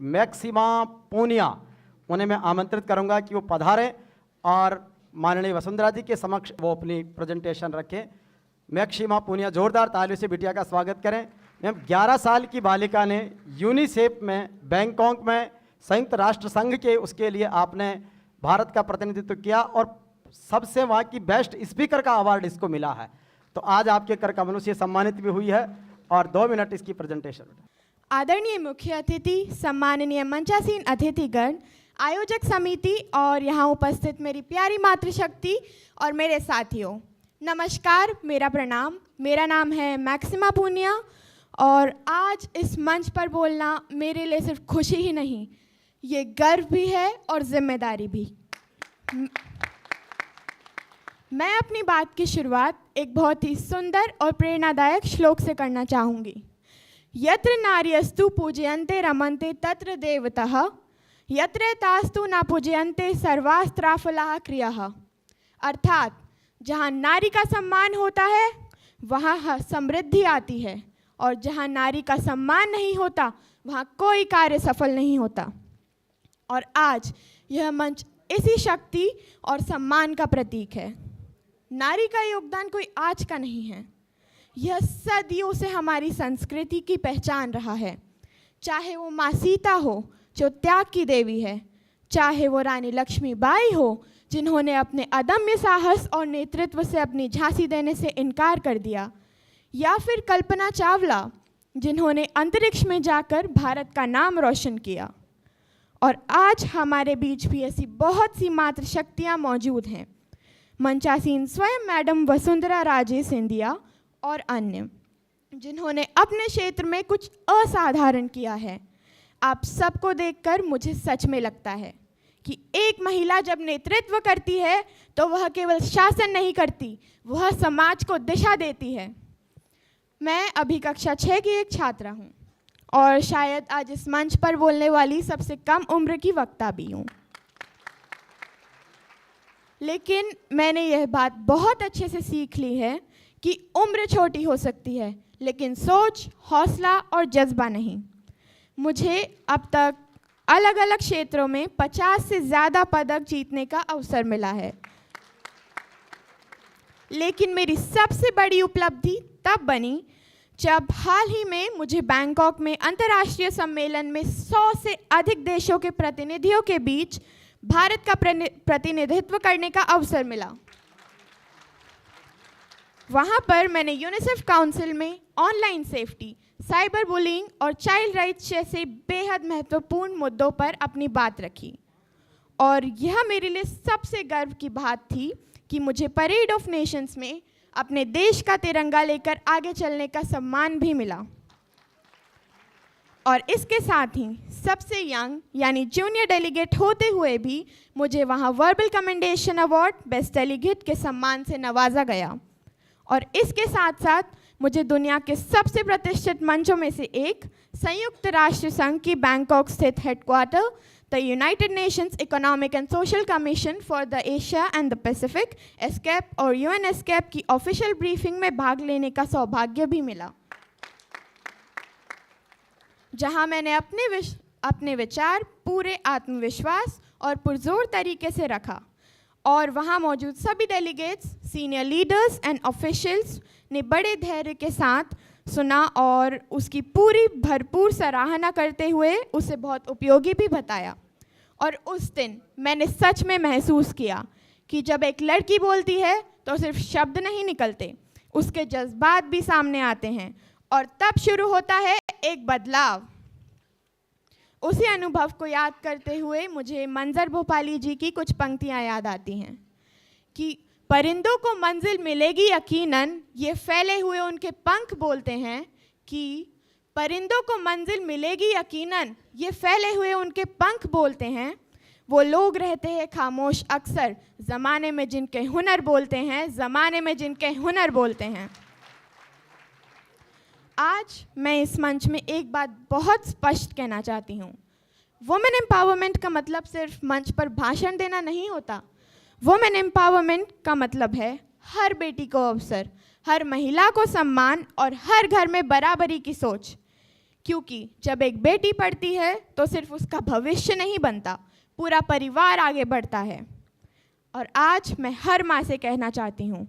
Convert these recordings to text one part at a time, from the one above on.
Maxima Poonia, उन्हें मैं आमंत्रित करूंगा कि वो पधारें और माननीय वसुंधरा जी के समक्ष वो अपनी प्रेजेंटेशन रखें। मैक्सिमा पूनिया, जोरदार तालियों से बिटिया का स्वागत करें। मैम, 11 साल की बालिका ने यूनिसेफ में बैंकॉक में संयुक्त राष्ट्र संघ के उसके लिए आपने भारत का प्रतिनिधित्व किया और सबसे वहाँ की बेस्ट स्पीकर का अवार्ड इसको मिला है। तो आज आपके कर कमलों से सम्मानित भी हुई है और 2 मिनट इसकी प्रेजेंटेशन। आदरणीय मुख्य अतिथि, सम्माननीय मंचासीन अतिथिगण, आयोजक समिति और यहाँ उपस्थित मेरी प्यारी मातृशक्ति और मेरे साथियों, नमस्कार, मेरा प्रणाम। मेरा नाम है मैक्सिमा पूनिया और आज इस मंच पर बोलना मेरे लिए सिर्फ खुशी ही नहीं, ये गर्व भी है और जिम्मेदारी भी। मैं अपनी बात की शुरुआत एक बहुत ही सुंदर और प्रेरणादायक श्लोक से करना चाहूँगी। यत्र नार्यस्तु पूजयन्ते रमन्ते तत्र देवतः, यत्र तास्तु न पूजयन्ते सर्वास्त्राफलाः क्रियाः। अर्थात जहाँ नारी का सम्मान होता है वहाँ समृद्धि आती है और जहाँ नारी का सम्मान नहीं होता वहाँ कोई कार्य सफल नहीं होता। और आज यह मंच इसी शक्ति और सम्मान का प्रतीक है। नारी का योगदान कोई आज का नहीं है, यह सदियों से हमारी संस्कृति की पहचान रहा है। चाहे वो माँ सीता हो जो त्याग की देवी है, चाहे वो रानी लक्ष्मीबाई हो जिन्होंने अपने अदम्य साहस और नेतृत्व से अपनी झांसी देने से इनकार कर दिया, या फिर कल्पना चावला जिन्होंने अंतरिक्ष में जाकर भारत का नाम रोशन किया। और आज हमारे बीच भी ऐसी बहुत सी मातृशक्तियाँ मौजूद हैं, मंचासीन स्वयं मैडम वसुंधरा राजे सिंधिया और अन्य, जिन्होंने अपने क्षेत्र में कुछ असाधारण किया है। आप सबको देखकर मुझे सच में लगता है कि एक महिला जब नेतृत्व करती है तो वह केवल शासन नहीं करती, वह समाज को दिशा देती है। मैं अभी कक्षा 6 की एक छात्रा हूँ और शायद आज इस मंच पर बोलने वाली सबसे कम उम्र की वक्ता भी हूँ, लेकिन मैंने यह बात बहुत अच्छे से सीख ली है कि उम्र छोटी हो सकती है लेकिन सोच, हौसला और जज्बा नहीं। मुझे अब तक अलग अलग क्षेत्रों में 50 से ज़्यादा पदक जीतने का अवसर मिला है, लेकिन मेरी सबसे बड़ी उपलब्धि तब बनी जब हाल ही में मुझे बैंकॉक में अंतर्राष्ट्रीय सम्मेलन में 100 से अधिक देशों के प्रतिनिधियों के बीच भारत का प्रतिनिधित्व करने का अवसर मिला। वहाँ पर मैंने यूनिसेफ काउंसिल में ऑनलाइन सेफ्टी, साइबर बुलिंग और चाइल्ड राइट्स जैसे बेहद महत्वपूर्ण मुद्दों पर अपनी बात रखी। और यह मेरे लिए सबसे गर्व की बात थी कि मुझे परेड ऑफ नेशंस में अपने देश का तिरंगा लेकर आगे चलने का सम्मान भी मिला। और इसके साथ ही सबसे यंग यानी जूनियर डेलीगेट होते हुए भी मुझे वहाँ verbal commendation award best delegate के सम्मान से नवाजा गया। और इसके साथ साथ मुझे दुनिया के सबसे प्रतिष्ठित मंचों में से एक, संयुक्त राष्ट्र संघ की बैंकॉक स्थित headquarter the United Nations economic and social commission for the Asia and the Pacific escape और यूएन एस्केप की ऑफिशियल ब्रीफिंग में भाग लेने का सौभाग्य भी मिला, जहां मैंने अपने विचार पूरे आत्मविश्वास और पुरजोर तरीके से रखा और वहां मौजूद सभी delegates, senior leaders and officials ने बड़े धैर्य के साथ सुना और उसकी पूरी भरपूर सराहना करते हुए उसे बहुत उपयोगी भी बताया। और उस दिन मैंने सच में महसूस किया कि जब एक लड़की बोलती है तो सिर्फ शब्द नहीं निकलते, उसके जज्बात भी सामने आते हैं और तब शुरू होता है एक बदलाव। उसी अनुभव को याद करते हुए मुझे मंजर भोपाली जी की कुछ पंक्तियाँ याद आती हैं कि परिंदों को मंजिल मिलेगी यकीनन, ये फैले हुए उनके पंख बोलते हैं कि परिंदों को मंजिल मिलेगी यकीनन, ये फैले हुए उनके पंख बोलते हैं। वो लोग रहते हैं खामोश अक्सर, ज़माने में जिनके हुनर बोलते हैं, ज़माने में जिनके हुनर बोलते हैं। आज मैं इस मंच में एक बात बहुत स्पष्ट कहना चाहती हूँ। वुमेन एम्पावरमेंट का मतलब सिर्फ मंच पर भाषण देना नहीं होता। वुमेन एम्पावरमेंट का मतलब है हर बेटी को अवसर, हर महिला को सम्मान और हर घर में बराबरी की सोच। क्योंकि जब एक बेटी पढ़ती है तो सिर्फ उसका भविष्य नहीं बनता, पूरा परिवार आगे बढ़ता है। और आज मैं हर माँ से कहना चाहती हूँ,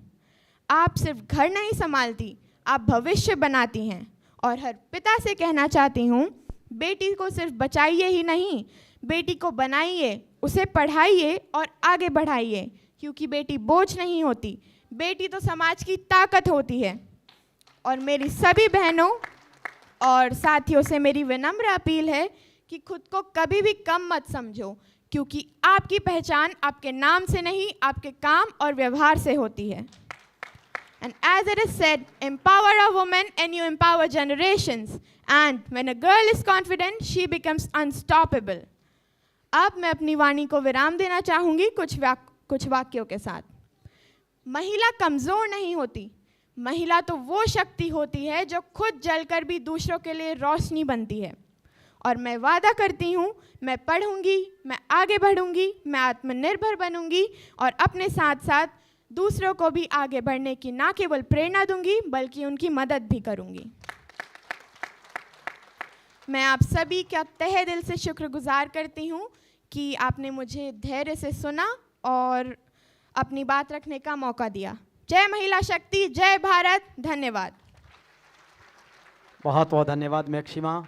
आप सिर्फ घर नहीं संभालती, आप भविष्य बनाती हैं। और हर पिता से कहना चाहती हूँ, बेटी को सिर्फ बचाइए ही नहीं, बेटी को बनाइए, उसे पढ़ाइए और आगे बढ़ाइए, क्योंकि बेटी बोझ नहीं होती, बेटी तो समाज की ताकत होती है। और मेरी सभी बहनों और साथियों से मेरी विनम्र अपील है कि खुद को कभी भी कम मत समझो, क्योंकि आपकी पहचान आपके नाम से नहीं, आपके काम और व्यवहार से होती है। And as it is said, empower a woman and you empower generations. And when a girl is confident, she becomes unstoppable. अब मैं अपनी वाणी को विराम देना चाहूँगी कुछ वाक्यों के साथ। महिला कमज़ोर नहीं होती, महिला तो वो शक्ति होती है जो खुद जलकर भी दूसरों के लिए रोशनी बनती है। और मैं वादा करती हूँ, मैं पढ़ूंगी, मैं आगे बढ़ूंगी, मैं आत्मनिर्भर बनूंगी और अपने साथ साथ दूसरों को भी आगे बढ़ने की ना केवल प्रेरणा दूंगी बल्कि उनकी मदद भी करूंगी। मैं आप सभी का तहे दिल से शुक्रगुजार करती हूँ कि आपने मुझे धैर्य से सुना और अपनी बात रखने का मौका दिया। जय महिला शक्ति, जय भारत, धन्यवाद। बहुत बहुत धन्यवाद मैक्सिमा।